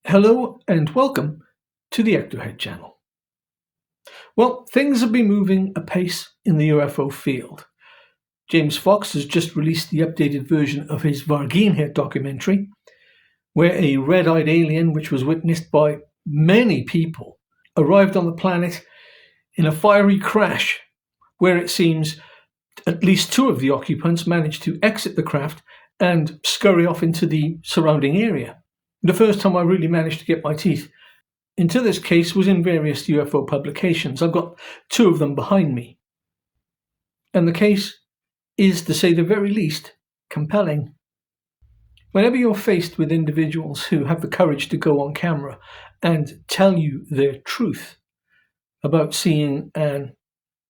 Hello and welcome to the Ectohead channel. Well, things have been moving apace in the UFO field. James Fox has just released the updated version of his Varginhead documentary, where a red-eyed alien, which was witnessed by many people, arrived on the planet in a fiery crash, where it seems at least two of the occupants managed to exit the craft and scurry off into the surrounding area. The first time I really managed to get my teeth into this case was in various UFO publications. I've got two of them behind me. And the case is, to say the very least, compelling. Whenever you're faced with individuals who have the courage to go on camera and tell you their truth about seeing an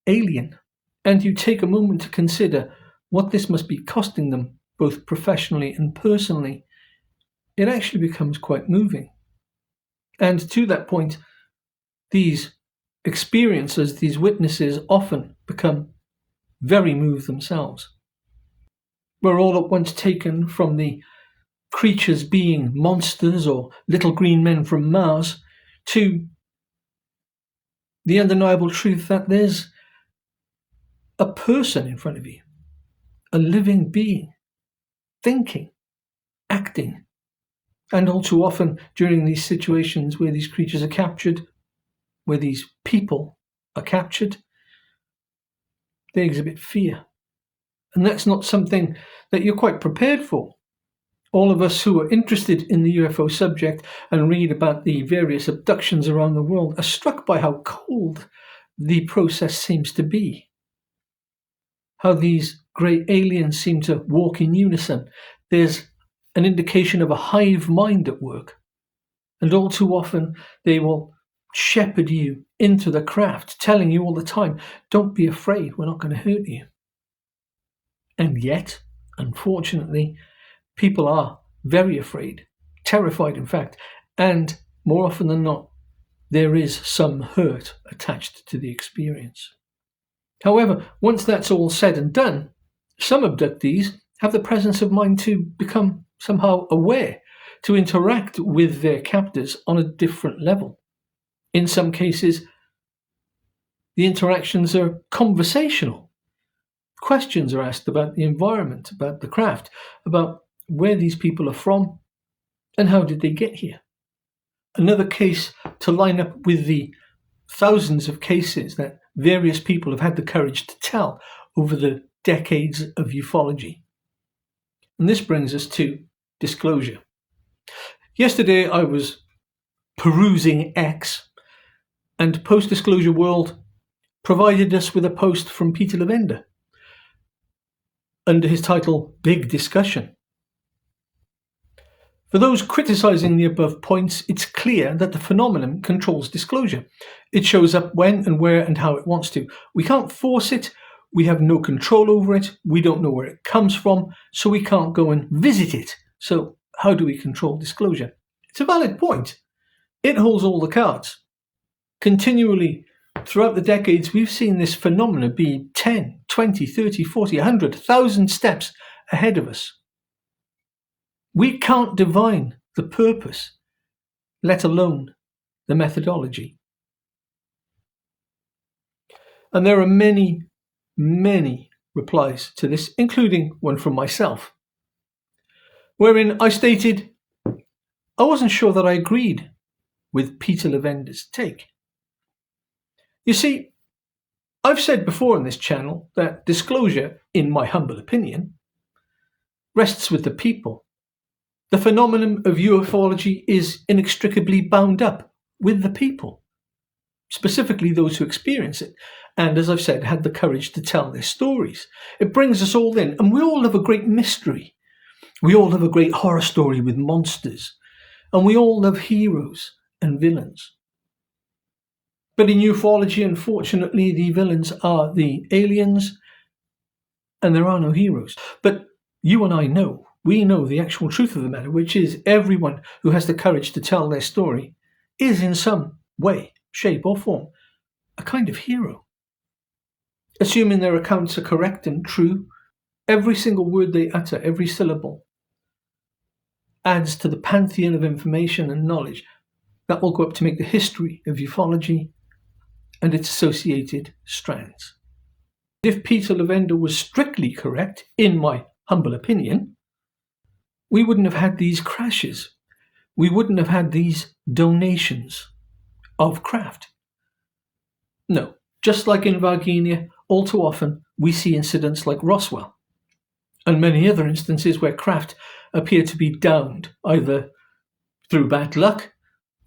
alien, and you take a moment to consider what this must be costing them, both professionally and personally, it actually becomes quite moving. And to that point, these experiences, these witnesses often become very moved themselves. We're all at once taken from the creatures being monsters or little green men from Mars to the undeniable truth that there's a person in front of you, a living being, thinking, acting. And all too often, during these situations where these creatures are captured, where these people are captured, they exhibit fear. And that's not something that you're quite prepared for. All of us who are interested in the UFO subject and read about the various abductions around the world are struck by how cold the process seems to be. How these great aliens seem to walk in unison. There's an indication of a hive mind at work. And all too often, they will shepherd you into the craft, telling you all the time, don't be afraid, we're not going to hurt you. And yet, unfortunately, people are very afraid, terrified in fact, and more often than not, there is some hurt attached to the experience. However, once that's all said and done, some abductees have the presence of mind to become somehow aware, to interact with their captors on a different level. In some cases, the interactions are conversational. Questions are asked about the environment, about the craft, about where these people are from, and how did they get here. Another case to line up with the thousands of cases that various people have had the courage to tell over the decades of ufology. And this brings us to disclosure. Yesterday I was perusing X, and Post-Disclosure World provided us with a post from Peter Lavender under his title Big Discussion. For those criticising the above points, it's clear that the phenomenon controls disclosure. It shows up when and where and how it wants to. We can't force it, we have no control over it, we don't know where it comes from, so we can't go and visit it. So how do we control disclosure? It's a valid point. It holds all the cards. Continually, throughout the decades, we've seen this phenomenon be 10, 20, 30, 40, 100, 1,000 steps ahead of us. We can't divine the purpose, let alone the methodology. And there are many, many replies to this, including one from myself, wherein I stated I wasn't sure that I agreed with Peter Lavender's take. You see, I've said before on this channel that disclosure, in my humble opinion, rests with the people. The phenomenon of ufology is inextricably bound up with the people, specifically those who experience it, and as I've said, had the courage to tell their stories. It brings us all in, and we all love a great mystery. We all love a great horror story with monsters, and we all love heroes and villains. But in ufology, unfortunately, the villains are the aliens, and there are no heroes. But you and I know, we know the actual truth of the matter, which is everyone who has the courage to tell their story is in some way, shape or form a kind of hero. Assuming their accounts are correct and true, every single word they utter, every syllable, adds to the pantheon of information and knowledge that will go up to make the history of ufology and its associated strands. If Peter Lavender was strictly correct, in my humble opinion, we wouldn't have had these crashes. We wouldn't have had these donations of craft. No, just like in Varginha, all too often we see incidents like Roswell and many other instances where craft appear to be downed either through bad luck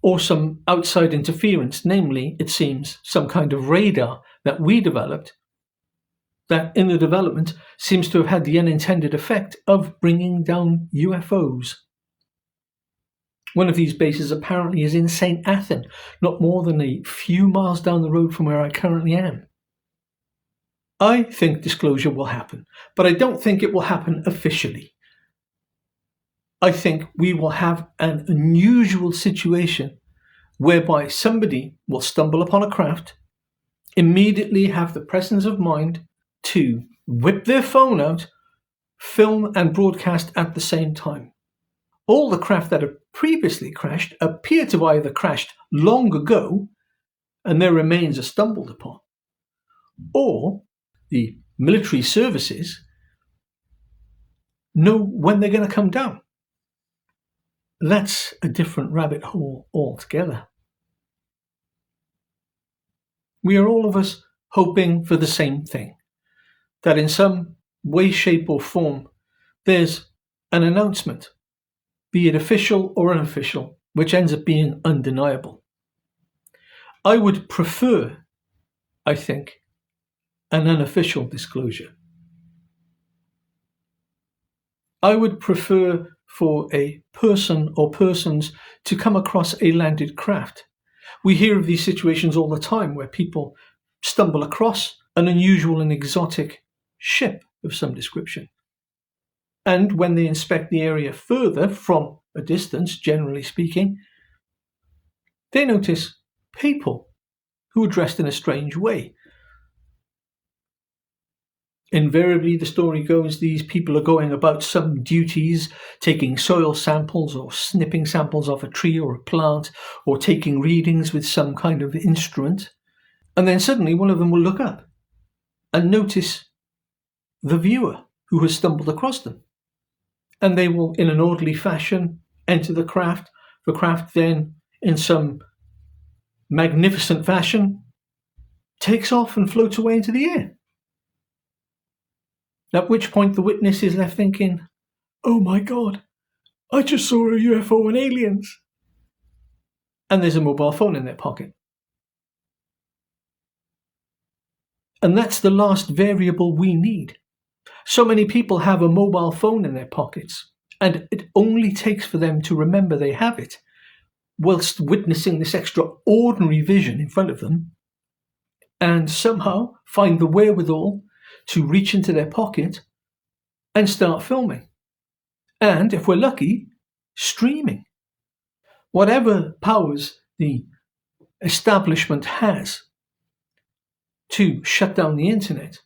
or some outside interference, namely, it seems, some kind of radar that we developed that in the development seems to have had the unintended effect of bringing down UFOs. One of these bases apparently is in St. Athan, not more than a few miles down the road from where I currently am. I think disclosure will happen, but I don't think it will happen officially. I think we will have an unusual situation whereby somebody will stumble upon a craft, immediately have the presence of mind to whip their phone out, film and broadcast at the same time. All the craft that have previously crashed appear to have either crashed long ago and their remains are stumbled upon, or the military services know when they're going to come down. That's a different rabbit hole altogether. We are all of us hoping for the same thing, that in some way, shape or form there's an announcement, be it official or unofficial, which ends up being undeniable. I would prefer, I think, an unofficial disclosure. I would prefer for a person or persons to come across a landed craft. We hear of these situations all the time where people stumble across an unusual and exotic ship of some description. And when they inspect the area further from a distance, generally speaking, they notice people who are dressed in a strange way. Invariably, the story goes, these people are going about some duties, taking soil samples or snipping samples off a tree or a plant, or taking readings with some kind of instrument. And then suddenly one of them will look up and notice the viewer who has stumbled across them. And they will, in an orderly fashion, enter the craft. The craft then, in some magnificent fashion, takes off and floats away into the air. At which point the witness is left thinking, oh my God, I just saw a UFO and aliens. And there's a mobile phone in their pocket. And that's the last variable we need. So many people have a mobile phone in their pockets, and it only takes for them to remember they have it, whilst witnessing this extraordinary vision in front of them, and somehow find the wherewithal to reach into their pocket and start filming. And, if we're lucky, streaming. Whatever powers the establishment has to shut down the internet,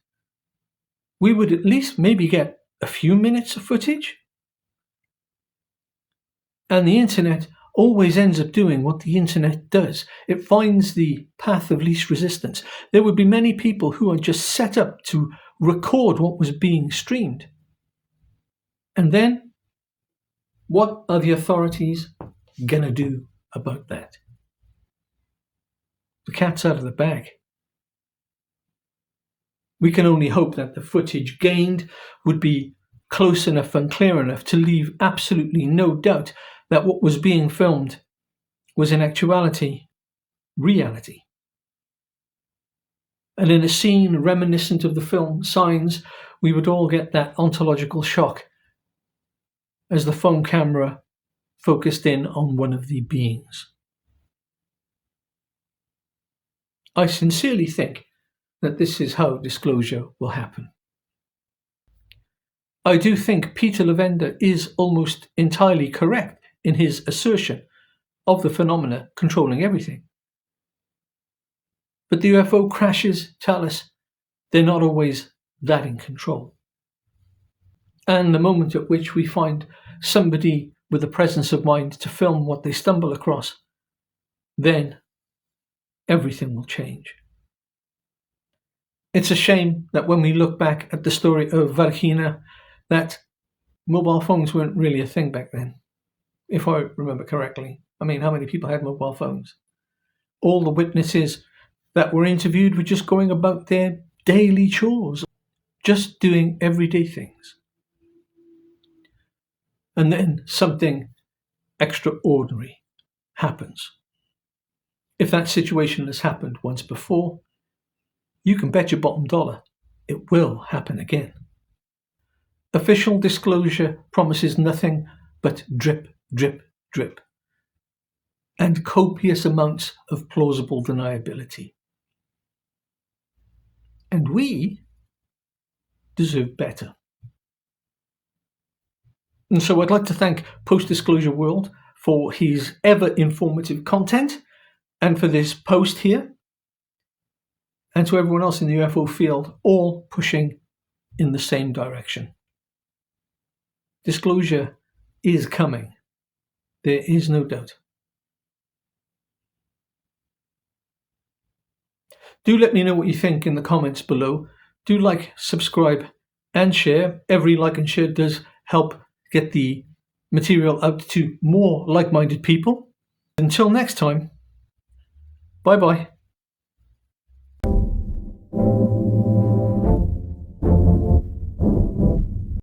we would at least maybe get a few minutes of footage. And the internet always ends up doing what the internet does. It finds the path of least resistance. There would be many people who are just set up to record what was being streamed. And then, what are the authorities going to do about that? The cat's out of the bag. We can only hope that the footage gained would be close enough and clear enough to leave absolutely no doubt that what was being filmed was in actuality reality. And in a scene reminiscent of the film Signs, we would all get that ontological shock as the phone camera focused in on one of the beings. I sincerely think that this is how disclosure will happen. I do think Peter Lavender is almost entirely correct in his assertion of the phenomena controlling everything. But the UFO crashes tell us they're not always that in control. And the moment at which we find somebody with the presence of mind to film what they stumble across, then everything will change. It's a shame that when we look back at the story of Varginha, that mobile phones weren't really a thing back then, if I remember correctly. I mean, how many people had mobile phones? All the witnesses that were interviewed were just going about their daily chores, just doing everyday things. And then something extraordinary happens. If that situation has happened once before, you can bet your bottom dollar it will happen again. Official disclosure promises nothing but drip, drip, drip, and copious amounts of plausible deniability. And we deserve better. And so I'd like to thank Post-Disclosure World for his ever informative content and for this post here, and to everyone else in the UFO field, all pushing in the same direction. Disclosure is coming. There is no doubt. Do let me know what you think in the comments below. Do like, subscribe, and share. Every like and share does help get the material out to more like-minded people. Until next time, bye-bye.